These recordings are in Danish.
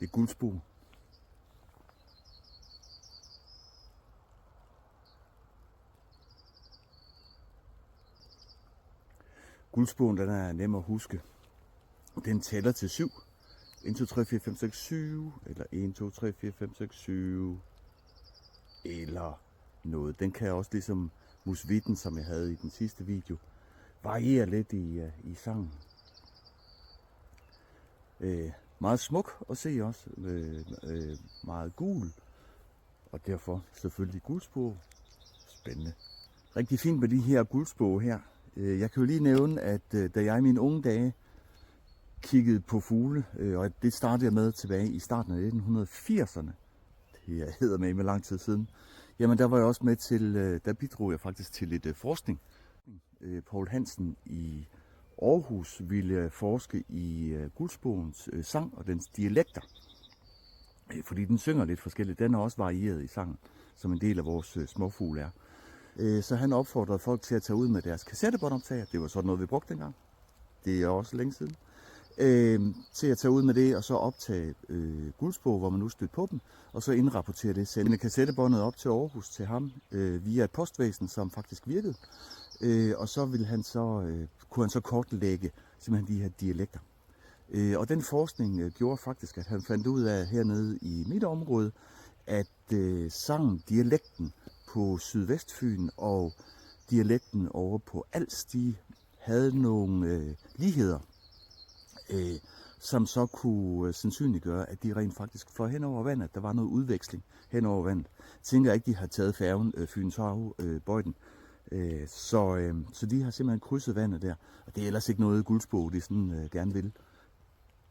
et guldspor. Guldsporen, den er nem at huske. Den tæller til 7. 1, 2, 3, 4, 5, 6, 7. Eller 1, 2, 3, 4, 5, 6, 7. Eller noget. Den kan også ligesom musvitten, som jeg havde i den sidste video, variere lidt i sangen. Meget smuk at se også. Meget gul. Og derfor selvfølgelig guldspor. Spændende. Rigtig fint med de her guldspor her. Jeg kan jo lige nævne, at da jeg i mine unge dage kiggede på fugle, og det startede jeg med tilbage i starten af 1980'erne, det hedder med lang tid siden, jamen der var jeg også med til, der bidrog jeg faktisk til lidt forskning. Poul Hansen i Aarhus ville forske i guldsporens sang og dens dialekter, fordi den synger lidt forskelligt. Den er også varieret i sangen, som en del af vores småfugle er. Så han opfordrede folk til at tage ud med deres kassettebåndoptager. Det var sådan noget, vi brugte dengang. Det er også længe siden. Til at tage ud med det og så optage guldspor, hvor man nu stødte på dem, og så indrapportere det. Sende kassettebåndet op til Aarhus til ham via et postvæsen, som faktisk virkede. Og så ville han kunne han så kortlægge simpelthen de her dialekter. Og den forskning gjorde faktisk, at han fandt ud af hernede i mit område, at sangen, dialekten på Sydvestfyn og dialekten over på Als, de havde nogle ligheder, som så kunne sandsynliggøre, at de rent faktisk fløj hen over vandet, at der var noget udveksling hen over vandet. Jeg tænker ikke, de har taget færgen Fyns Bøjden. Så de har simpelthen krydset vandet der, og det er ellers ikke noget guldspor, de sådan gerne vil.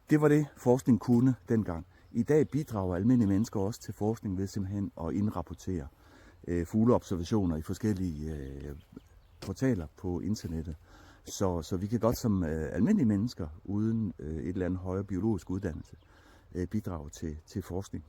Det var det, forskning kunne dengang. I dag bidrager almindelige mennesker også til forskning ved simpelthen at indrapportere fugleobservationer i forskellige portaler på internettet. Så vi kan godt som almindelige mennesker, uden et eller andet højere biologisk uddannelse, bidrage til forskning.